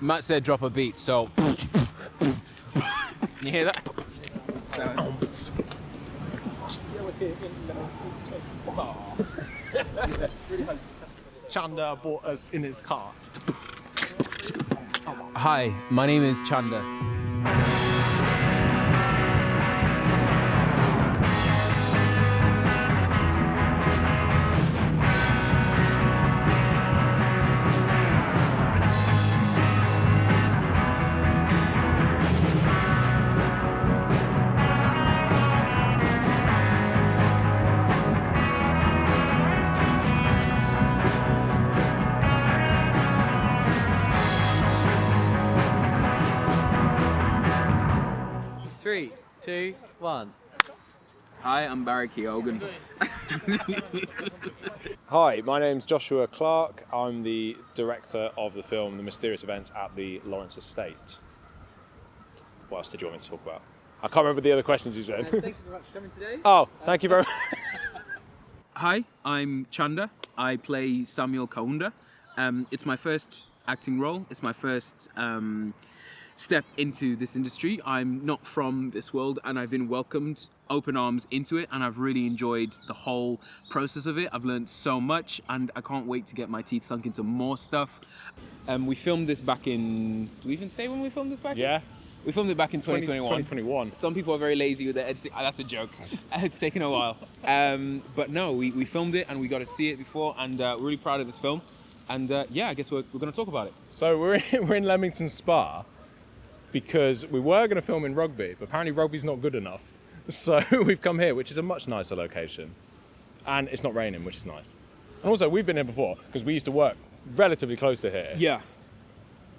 Matt said drop a beat, so... You hear that? Chanda bought us in his cart. Hi, my name is Chanda. Three, two, one. Hi, I'm Barry Keoghan. Hi, my name's Joshua Clarke. I'm the director of the film The Mysterious Events at the Lawrence Estate. What else did you want me to talk about? I can't remember the other questions you said. Thank you very much for coming today. Oh, thank you very much. Hi, I'm Chanda. I play Samuel Kaunda. It's my first acting role. It's my first step into this industry. I'm not from this world, and I've been welcomed open arms into it, and I've really enjoyed the whole process of it. I've learned so much, and I can't wait to get my teeth sunk into more stuff. We filmed this back in... Do we even say when we filmed this back in? Yeah. We filmed it back in 2021. 2021. Some people are very lazy with their editing. That's a joke. It's taken a while. But no, we filmed it and we got to see it before, and we're really proud of this film. And yeah, I guess we're going to talk about it. So we're in Leamington Spa because we were going to film in Rugby, but apparently Rugby's not good enough. So we've come here, which is a much nicer location. And it's not raining, which is nice. And also, we've been here before because we used to work relatively close to here. Yeah.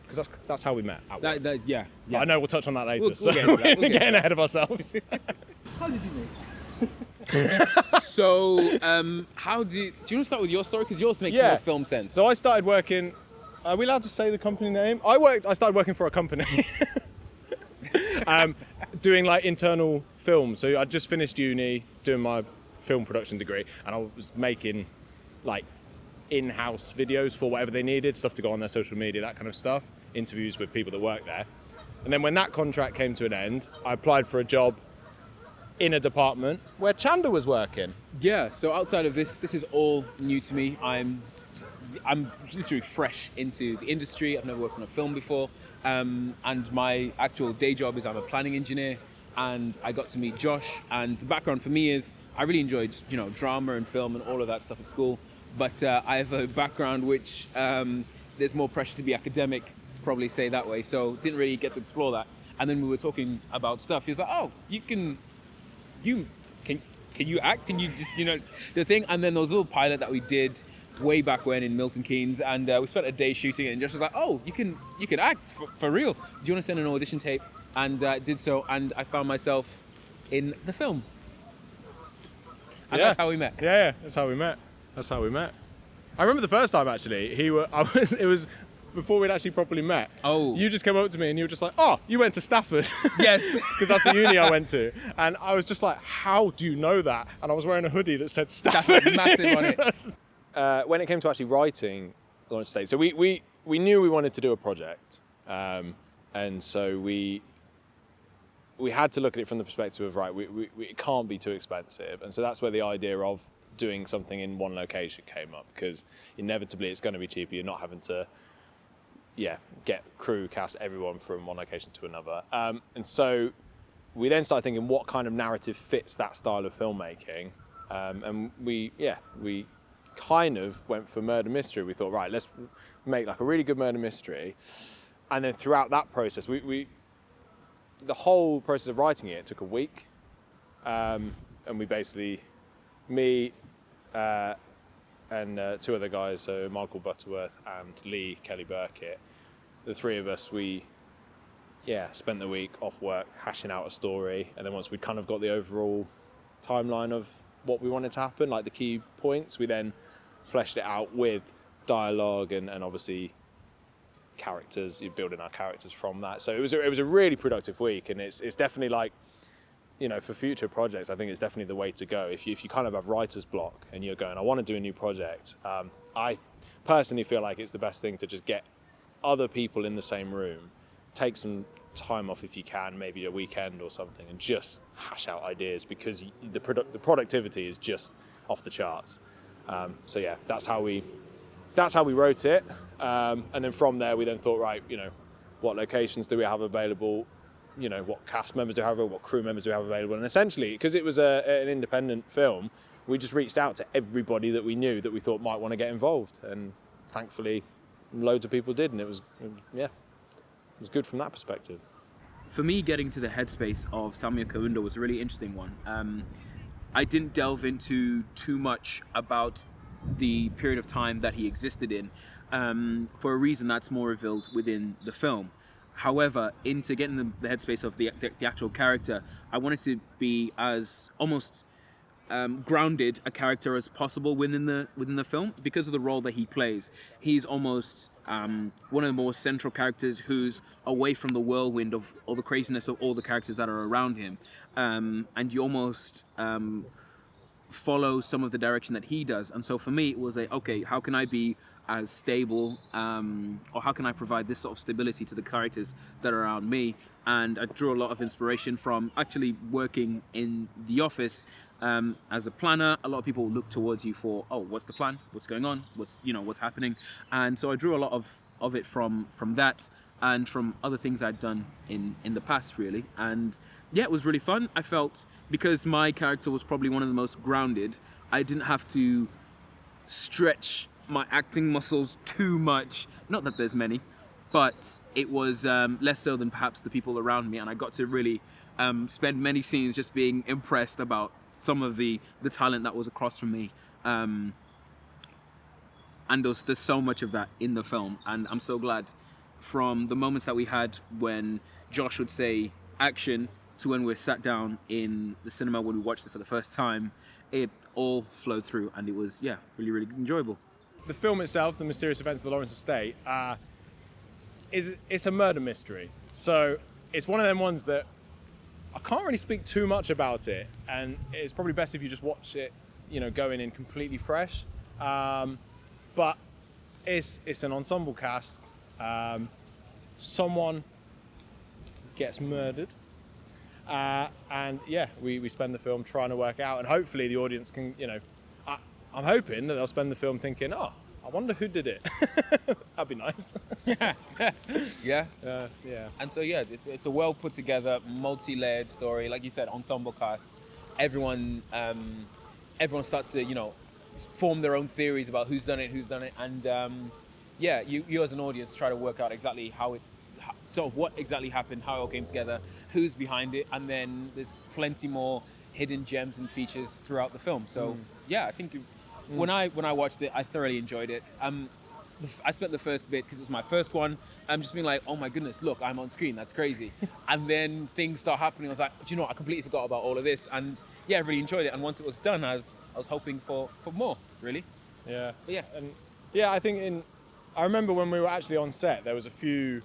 Because that's how we met at work. Yeah. But I know we'll touch on that later, We'll so get into that. we're getting ahead of ourselves. How did you meet? So, do you want to start with your story? Because yours makes more film sense. So I started working, are we allowed to say the company name? I started working for a company. Doing like internal films. So I just finished uni, doing my film production degree, and I was making like in-house videos for whatever they needed, stuff to go on their social media, that kind of stuff, interviews with people that work there. And then when that contract came to an end, I applied for a job in a department where Chanda was working. Yeah, so outside of this is all new to me. I'm literally fresh into the industry. I've never worked on a film before. And my actual day job is I'm a planning engineer, and I got to meet Josh. And the background for me is I really enjoyed, drama and film and all of that stuff at school. But I have a background which there's more pressure to be academic, probably say that way. So didn't really get to explore that. And then we were talking about stuff. He was like, "Oh, can you act? Can you just the thing?" And then there was a little pilot that we did way back when in Milton Keynes, and we spent a day shooting it. And Josh was like, "Oh, you can act for real. Do you want to send an audition tape?" And did so, and I found myself in the film. And that's how we met. Yeah, that's how we met. I remember the first time actually. It was before we'd actually properly met. Oh. You just came up to me and you were just like, "Oh, you went to Stafford." Yes. Because that's the uni I went to. And I was just like, "How do you know that?" And I was wearing a hoodie that said Stafford. Massive on it. When it came to actually writing Lawrence Estate, so we knew we wanted to do a project. And so we had to look at it from the perspective of, right, it can't be too expensive. And so that's where the idea of doing something in one location came up, because inevitably it's going to be cheaper. You're not having to, get crew, cast, everyone from one location to another. And so we then started thinking, what kind of narrative fits that style of filmmaking? And we kind of went for murder mystery. We thought, right, let's make like a really good murder mystery. And then throughout that process, the whole process of writing it took a week. And we basically, me and two other guys, so Michael Butterworth and Lee Kelly Burkett, the three of us, we spent the week off work hashing out a story. And then once we'd kind of got the overall timeline of what we wanted to happen, like the key points, we then fleshed it out with dialogue and obviously characters. You're building our characters from that. So it was a really productive week, and it's definitely like, for future projects, I think it's definitely the way to go. If you kind of have writer's block and you're going, I want to do a new project, I personally feel like it's the best thing to just get other people in the same room, take some time off if you can, maybe a weekend or something, and just hash out ideas, because the productivity is just off the charts. So yeah, that's how we wrote it. And then from there, we then thought, right, what locations do we have available? What cast members do we have available? What crew members do we have available? And essentially, because it was an independent film, we just reached out to everybody that we knew that we thought might want to get involved. And thankfully, loads of people did. And it was good from that perspective. For me, getting to the headspace of Samia Kaunda was a really interesting one. I didn't delve into too much about the period of time that he existed in, for a reason that's more revealed within the film. However, into getting the headspace of the actual character, I wanted to be as almost grounded a character as possible within the film, because of the role that he plays. He's almost one of the more central characters who's away from the whirlwind of all the craziness of all the characters that are around him, and you almost follow some of the direction that he does. And so for me, it was like, okay, how can I be as stable, or how can I provide this sort of stability to the characters that are around me? And I drew a lot of inspiration from actually working in the office as a planner. A lot of people look towards you for, oh, what's the plan? What's going on? What's happening? And so I drew a lot of it from that, and from other things I'd done in the past, really. And yeah, it was really fun. I felt, because my character was probably one of the most grounded, I didn't have to stretch my acting muscles too much. Not that there's many, but it was less so than perhaps the people around me, and I got to really spend many scenes just being impressed about some of the talent that was across from me. And there's so much of that in the film, and I'm so glad, from the moments that we had when Josh would say action to when we're sat down in the cinema when we watched it for the first time, it all flowed through, and it was, yeah, really, really enjoyable. The film itself, The Mysterious Events of the Lawrence Estate, it's a murder mystery. So it's one of them ones that I can't really speak too much about it, and it's probably best if you just watch it, going in completely fresh. But it's an ensemble cast. Someone gets murdered. And yeah, we spend the film trying to work out, and hopefully the audience can, I'm hoping that they'll spend the film thinking, oh, I wonder who did it. That'd be nice. Yeah. Yeah. And so yeah, it's a well put together, multi-layered story. Like you said, ensemble cast. Everyone starts to form their own theories about who's done it, and yeah, you as an audience try to work out exactly what exactly happened, how it all came together, who's behind it, and then there's plenty more hidden gems and features throughout the film. So yeah, I think when I watched it, I thoroughly enjoyed it. I spent the first bit, because it was my first one, I'm just being like, oh my goodness, look, I'm on screen, that's crazy. And then things start happening. I was like, do you know what? I completely forgot about all of this, and yeah, I really enjoyed it. And once it was done, I was hoping for more, really. Yeah. But yeah. And yeah, I think I remember when we were actually on set, there was a few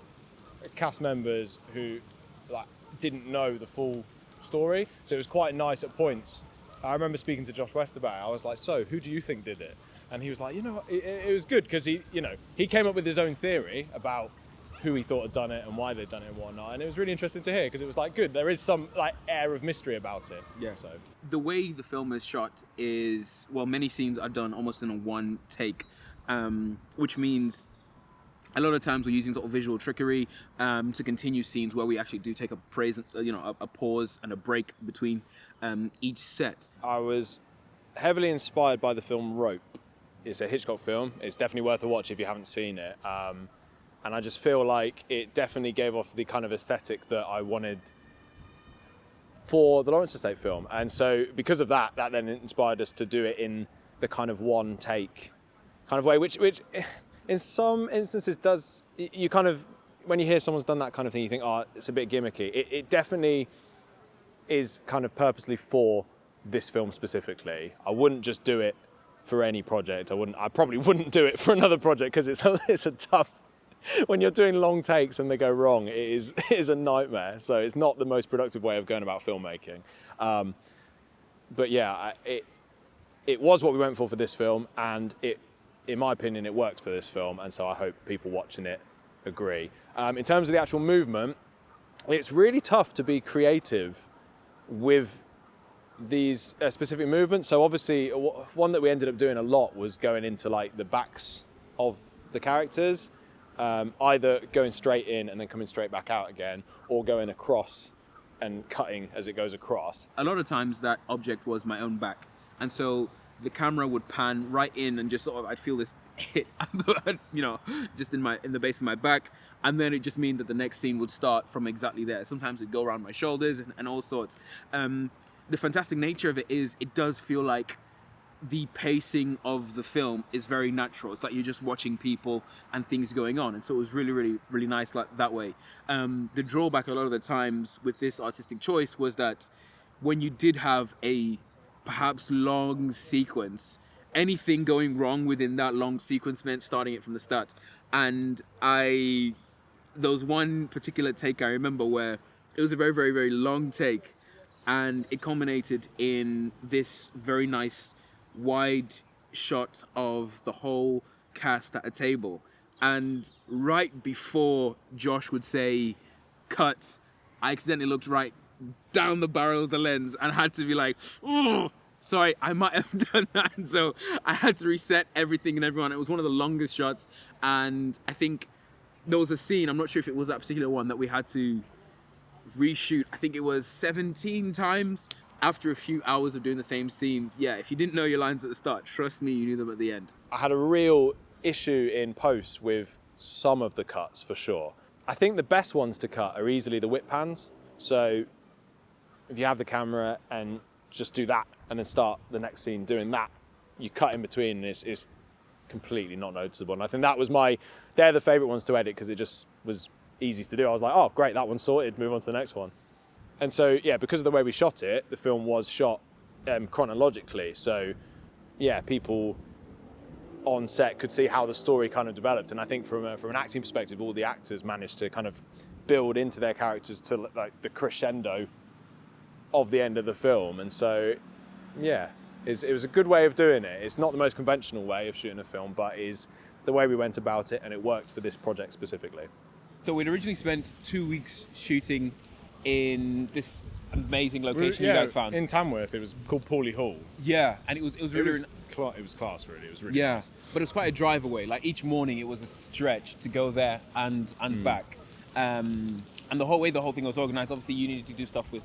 cast members who didn't know the full story, so it was quite nice at points. I remember speaking to Josh West about it. I was like, so who do you think did it? And he was like, it was good, because he came up with his own theory about who he thought had done it and why they'd done it and whatnot, and it was really interesting to hear, because it was good, there is some air of mystery about it. Yeah. So the way the film is shot is, well, many scenes are done almost in a one take, which means a lot of times we're using sort of visual trickery to continue scenes where we actually do take a pause and a break between each set. I was heavily inspired by the film Rope. It's a Hitchcock film. It's definitely worth a watch if you haven't seen it. And I just feel like it definitely gave off the kind of aesthetic that I wanted for the Lawrence Estate film. And so because of that then inspired us to do it in the kind of one take kind of way, which in some instances does, you kind of, when you hear someone's done that kind of thing, you think, oh, it's a bit gimmicky. It definitely is kind of purposely for this film specifically. I wouldn't just do it for any project. I probably wouldn't do it for another project, because it's a tough, when you're doing long takes and they go wrong, it is a nightmare. So it's not the most productive way of going about filmmaking. But yeah, it was what we went for this film, and in my opinion, it works for this film, and so I hope people watching it agree. In terms of the actual movement, it's really tough to be creative with these specific movements. So obviously one that we ended up doing a lot was going into like the backs of the characters, either going straight in and then coming straight back out again, or going across and cutting as it goes across. A lot of times that object was my own back, and so the camera would pan right in and just sort of I'd feel this hit, just in the base of my back, and then it just mean that the next scene would start from exactly there. Sometimes it'd go around my shoulders and all sorts. The fantastic nature of it is it does feel like the pacing of the film is very natural. It's like you're just watching people and things going on, and so it was really, really, really nice like that way. The drawback a lot of the times with this artistic choice was that when you did have a perhaps long sequence, anything going wrong within that long sequence meant starting it from the start. And there was one particular take I remember where it was a very, very, very long take, and it culminated in this very nice wide shot of the whole cast at a table. And right before Josh would say cut, I accidentally looked right down the barrel of the lens and had to be like, oh, sorry, I might have done that. And so I had to reset everything and everyone. It was one of the longest shots, and I think there was a scene, I'm not sure if it was that particular one, that we had to reshoot. I think it was 17 times after a few hours of doing the same scenes. Yeah, if you didn't know your lines at the start, trust me, you knew them at the end. I had a real issue in post with some of the cuts for sure. I think the best ones to cut are easily the whip pans. So if you have the camera and just do that and then start the next scene doing that, you cut in between and it's completely not noticeable. And I think they're the favourite ones to edit because it just was easy to do. I was like, oh great, that one's sorted, move on to the next one. And so yeah, because of the way we shot it, the film was shot chronologically. So yeah, people on set could see how the story kind of developed. And I think from an acting perspective, all the actors managed to kind of build into their characters to like the crescendo of the end of the film. And so yeah, it was a good way of doing it. It's not the most conventional way of shooting a film, but is the way we went about it, and it worked for this project specifically. So we'd originally spent 2 weeks shooting in this amazing location you guys found in Tamworth. It was called Paulie Hall. Yeah, and it was really It was class, really. It was really yeah, nice. but it was quite a drive away. Like each morning, it was a stretch to go there and back. And the whole thing was organized. Obviously, you needed to do stuff with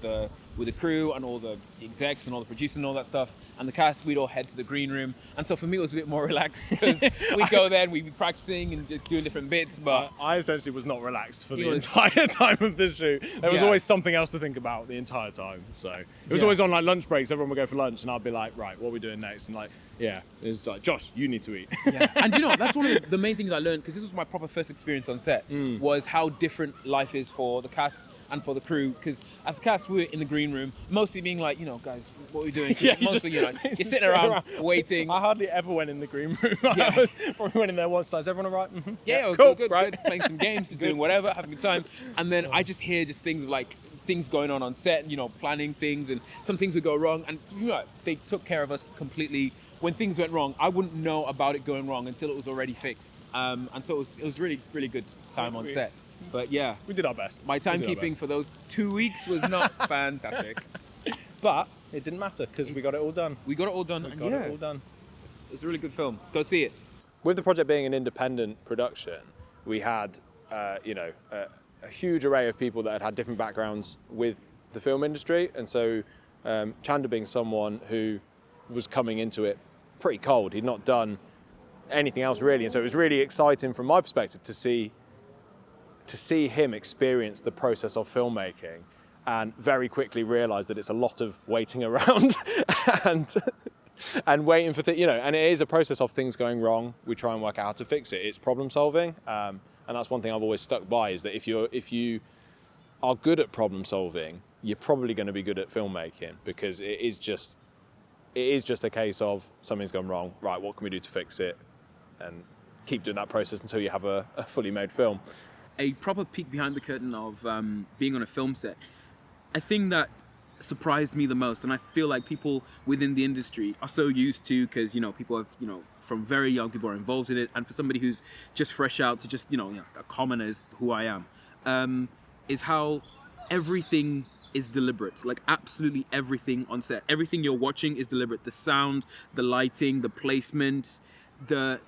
the crew and all the execs and all the producers and all that stuff. And the cast, we'd all head to the green room. And so for me, it was a bit more relaxed because we'd go there and we'd be practicing and just doing different bits. But I essentially was not relaxed for the entire time of the shoot. There was always something else to think about the entire time. So it was always on like lunch breaks. Everyone would go for lunch, and I'd be like, right, what are we doing next? And like, yeah, it's like, Josh, you need to eat. Yeah. And that's one of the main things I learned, because this was my proper first experience on set, was how different life is for the cast and for the crew. Because as the cast, we were in the green room, mostly being like, guys, what are we doing? Yeah, mostly, you're sitting around waiting. I hardly ever went in the green room. I probably went in there once. Is everyone all right? Mm-hmm. Yeah, cool, good, right? Good. Playing some games, just doing whatever, having a good time. And then I just hear just things of like, things going on set, planning things, and some things would go wrong. And they took care of us completely. When things went wrong, I wouldn't know about it going wrong until it was already fixed. And so it was really, really good time on set. But yeah, we did our best. My timekeeping for those 2 weeks was not fantastic. But it didn't matter because we got it all done. We got it all done. It all done. It's a really good film. Go see it. With the project being an independent production, we had a huge array of people that had different backgrounds with the film industry. And so Chanda being someone who was coming into it pretty cold. He'd not done anything else really. And so it was really exciting from my perspective to see him experience the process of filmmaking and very quickly realize that it's a lot of waiting around and waiting for and it is a process of things going wrong. We try and work out how to fix it. It's problem solving. And that's one thing I've always stuck by, is that if you are good at problem solving, you're probably going to be good at filmmaking, because it is just a case of something's gone wrong. Right, what can we do to fix it? And keep doing that process until you have a fully made film. A proper peek behind the curtain of being on a film set. A thing that surprised me the most, and I feel like people within the industry are so used to, because people have from very young people are involved in it, and for somebody who's just fresh out to just a commoner is who I am, is how everything is deliberate. Like absolutely everything on set, everything you're watching is deliberate. The sound, the lighting, the placement, the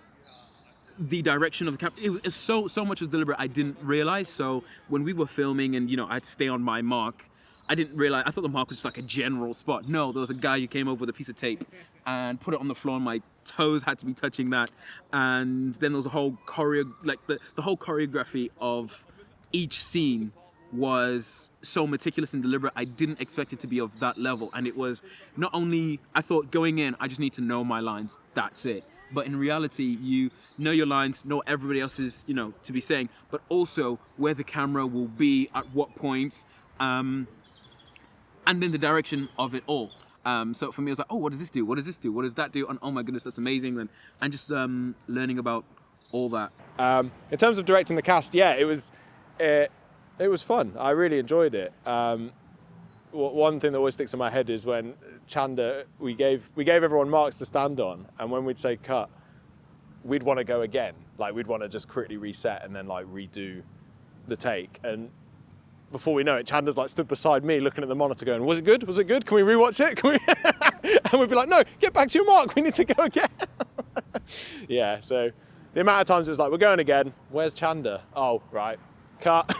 direction of the camera. It was so much was deliberate. I didn't realize. So when we were filming and I had to stay on my mark, I didn't realize. I thought the mark was just like a general spot. No, there was a guy who came over with a piece of tape and put it on the floor, and my toes had to be touching that. And then there was a whole the whole choreography of each scene was so meticulous and deliberate. I didn't expect it to be of that level. And it was not only, I thought going in, I just need to know my lines, that's it. But in reality, you know your lines, know what everybody else is, to be saying, but also where the camera will be at what points, and then the direction of it all. So for me, I was like, oh, what does this do? What does this do? What does that do? And oh my goodness, that's amazing. And just learning about all that. In terms of directing the cast, yeah, it was fun. I really enjoyed it. One thing that always sticks in my head is when Chanda, we gave everyone marks to stand on, and when we'd say cut, we'd want to go again. Like we'd want to just quickly reset and then like redo the take. And before we know it, Chanda's like stood beside me looking at the monitor going, was it good? Was it good? Can we rewatch it? Can we? And we'd be like, no, get back to your mark. We need to go again. Yeah, so the amount of times it was like, we're going again. Where's Chanda? Oh, right. Cut.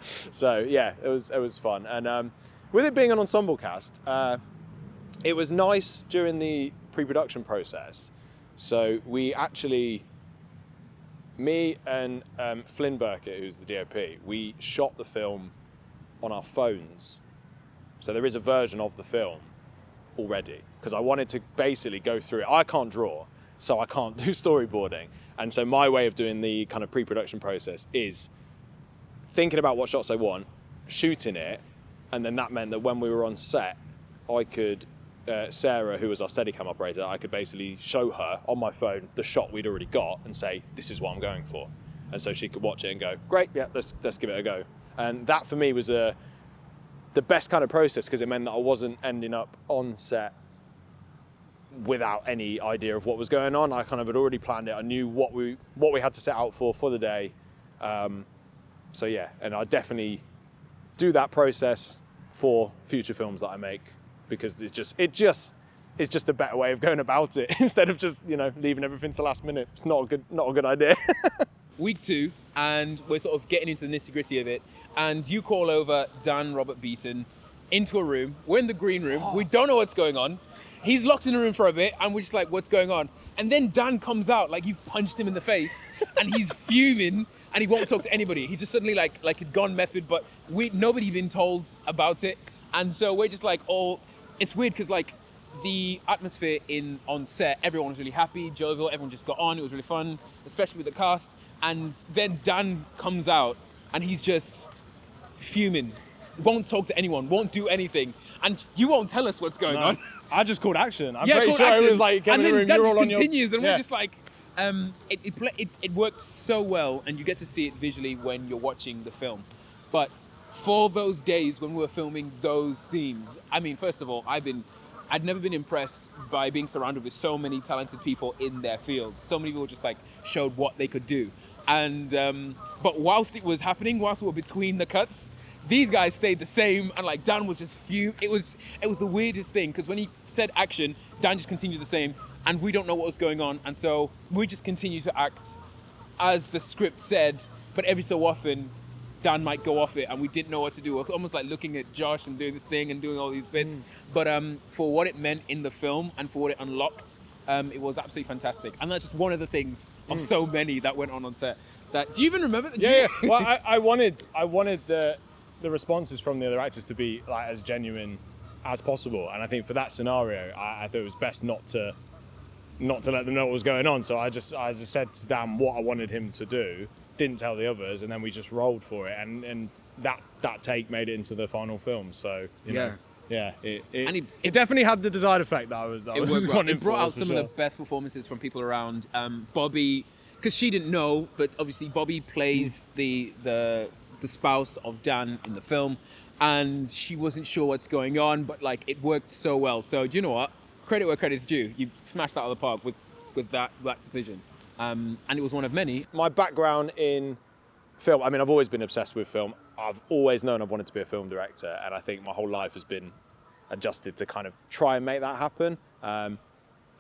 So yeah, it was fun. And with it being an ensemble cast, it was nice during the pre-production process. So we actually, me and Flynn Burkett, who's the DOP, we shot the film on our phones. So there is a version of the film already, because I wanted to basically go through it. I can't draw, so I can't do storyboarding. And so my way of doing the kind of pre-production process is thinking about what shots I want, shooting it, and then that meant that when we were on set, I could, Sarah, who was our Steadicam operator, I could basically show her on my phone the shot we'd already got and say, this is what I'm going for. And so she could watch it and go, great, yeah, let's give it a go. And that for me was the best kind of process, because it meant that I wasn't ending up on set without any idea of what was going on. I kind of had already planned it. I knew what we had to set out for the day. So yeah, and I definitely do that process for future films that I make, because it's just a better way of going about it instead of just leaving everything to the last minute. It's not a good idea. Week 2, and we're sort of getting into the nitty-gritty of it, and you call over Dan Robert Beaton into a room. We're in the green room. We don't know what's going on. He's locked in a room for a bit, and we're just like, what's going on? And then Dan comes out like you've punched him in the face, and he's fuming, and he won't talk to anybody. He just suddenly like had gone method, but nobody been told about it, and so we're just like, oh, it's weird because like the atmosphere on set, everyone was really happy, jovial, everyone just got on. It was really fun, especially with the cast. And then Dan comes out, and he's just fuming, won't talk to anyone, won't do anything, and you won't tell us what's going on. I just called action. I'm Yeah, pretty called sure action. it was like, and then room, that you're just all on your... continues, and Yeah. we're just like, it worked so well, and you get to see it visually when you're watching the film. But for those days when we were filming those scenes, I mean, first of all, I'd never been impressed by being surrounded with so many talented people in their fields. So many people just like showed what they could do. And but whilst it was happening, whilst we were between the cuts, these guys stayed the same, and like Dan was just it was the weirdest thing, because when he said action, Dan just continued the same, and we don't know what was going on, and so we just continue to act as the script said, but every so often Dan might go off it, and we didn't know what to do. It was almost like looking at Josh and doing this thing and doing all these bits. But for what it meant in the film and for what it unlocked, it was absolutely fantastic. And that's just one of the things of so many that went on set. Do you even remember? Yeah. Well, I wanted the responses from the other actors to be like as genuine as possible, and I think for that scenario, I thought it was best not to let them know what was going on. So I just said to Dan what I wanted him to do, didn't tell the others, and then we just rolled for it, and that take made it into the final film. So you know, it definitely had the desired effect that I was wanting. It brought out for some sure. of the best performances from people around. Bobby, because she didn't know, but obviously Bobby plays the spouse of Dan in the film, and she wasn't sure what's going on, but like it worked so well. So do you know what? Credit where credit's due. You smashed that out of the park with with that decision, and it was one of many. My background in film, I mean, I've always been obsessed with film. I've always known I've wanted to be a film director, and I think my whole life has been adjusted to kind of try and make that happen.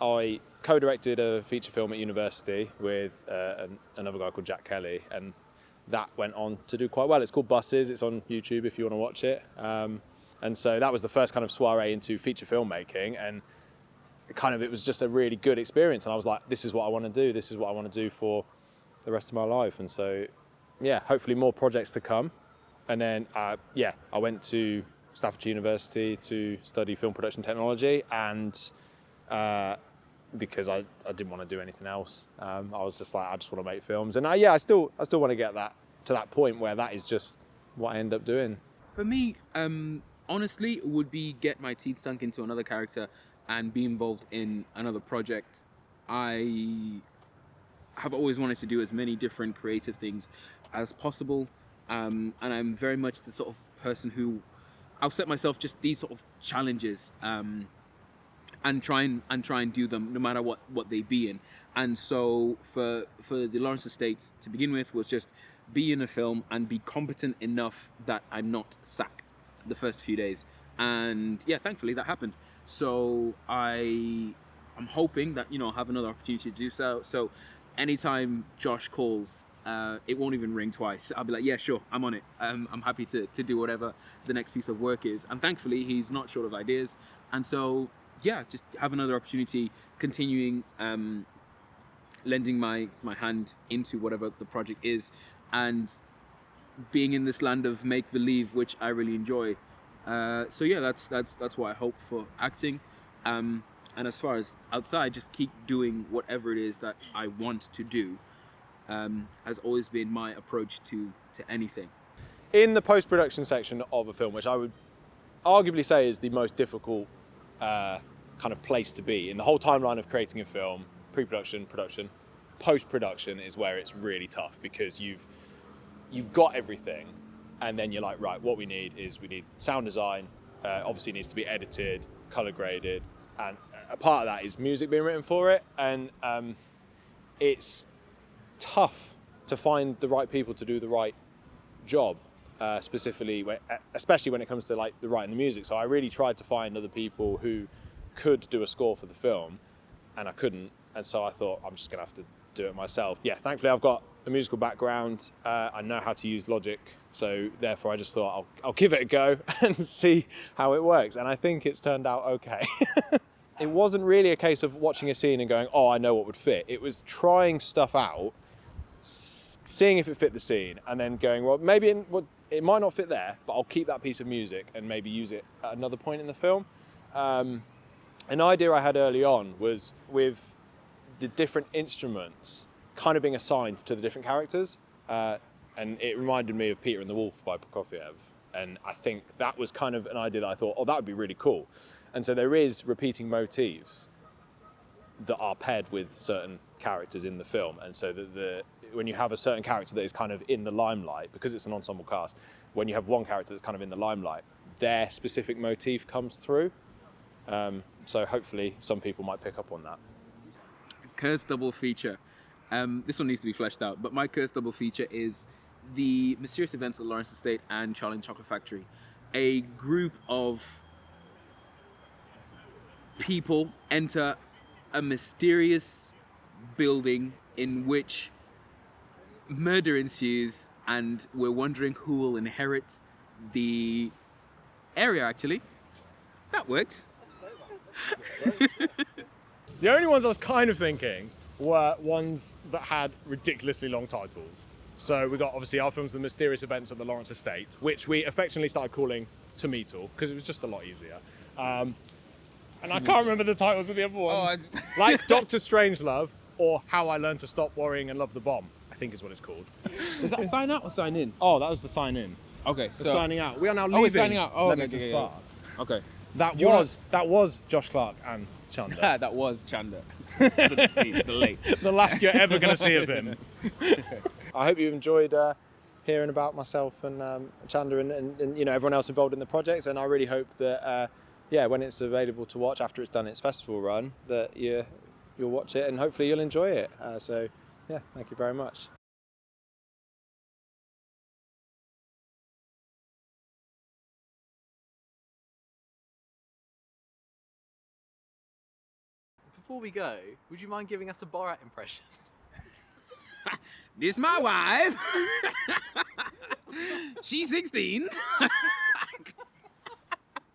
I co-directed a feature film at university with another guy called Jack Kelly, and that went on to do quite well. It's called Buses. It's on YouTube if you want to watch it. And so that was the first kind of soiree into feature filmmaking, and it was just a really good experience. And I was like, this is what I want to do. This is what I want to do for the rest of my life. And so, yeah, hopefully more projects to come. And then, I went to Staffordshire University to study film production technology, and because I didn't want to do anything else, I was just like, I just want to make films. And I still want to get that to that point where that is just what I end up doing. For me, honestly, it would be get my teeth sunk into another character and be involved in another project. I have always wanted to do as many different creative things as possible, and I'm very much the sort of person who I'll set myself just these sort of challenges, and try and do them no matter what they be in. And so for the Lawrence Estate to begin with was just be in a film and be competent enough that I'm not sacked the first few days. And yeah, thankfully that happened. So I'm hoping that, I'll have another opportunity to do so. So anytime Josh calls, it won't even ring twice. I'll be like, yeah, sure, I'm on it. I'm happy to do whatever the next piece of work is. And thankfully, he's not short of ideas. And so, yeah, just have another opportunity, continuing lending my hand into whatever the project is, and being in this land of make-believe, which I really enjoy. So yeah, that's what I hope for acting. And as far as outside, just keep doing whatever it is that I want to do. Has always been my approach to anything. In the post-production section of a film, which I would arguably say is the most difficult kind of place to be in the whole timeline of creating a film, pre-production, production, post-production is where it's really tough, because you've got everything, and then you're like, right, what we need sound design, obviously it needs to be edited, color graded, and a part of that is music being written for it. And it's tough to find the right people to do the right job, especially when it comes to like the writing the music. So I really tried to find other people who could do a score for the film, and I couldn't, and so I thought I'm just gonna have to do it myself. Yeah, thankfully I've got a musical background, I know how to use Logic, so therefore I just thought I'll give it a go and see how it works, and I think it's turned out okay. It wasn't really a case of watching a scene and going, oh, I know what would fit. It was trying stuff out, seeing if it fit the scene, and then going, well, maybe it might not fit there, but I'll keep that piece of music and maybe use it at another point in the film. An idea I had early on was with the different instruments kind of being assigned to the different characters, and it reminded me of Peter and the Wolf by Prokofiev, and I think that was kind of an idea that I thought, oh, that would be really cool. And so there is repeating motifs that are paired with certain characters in the film, and so when you have a certain character that is kind of in the limelight, because it's an ensemble cast, when you have one character that's kind of in the limelight, their specific motif comes through. So hopefully some people might pick up on that. Curse double feature. This one needs to be fleshed out, but my curse double feature is the mysterious events at Lawrence Estate and Charlie and the Chocolate Factory. A group of people enter a mysterious building in which murder ensues, and we're wondering who will inherit the area. Actually, that worked. The only ones I was kind of thinking were ones that had ridiculously long titles. So we got obviously our film's The Mysterious Events at the Lawrence Estate, which we affectionately started calling Tometal because it was just a lot easier. And I can't remember the titles of the other ones. Like Dr. Strangelove or How I Learned to Stop Worrying and Love the Bomb, I think is what it's called. Is that sign out or sign in? Oh, that was the sign in. Okay, The signing out. We are now Oh, leaving. we're signing out. Oh, okay, Leamington okay, Spa. Okay. That was Josh Clarke and Chanda. That was Chanda. The late. The last you're ever going to see of him. I hope you've enjoyed hearing about myself and Chanda and everyone else involved in the project. And I really hope that when it's available to watch after it's done its festival run, that you you'll watch it and hopefully you'll enjoy it. So yeah, thank you very much. Before we go, would you mind giving us a Borat impression? This my wife. She's 16.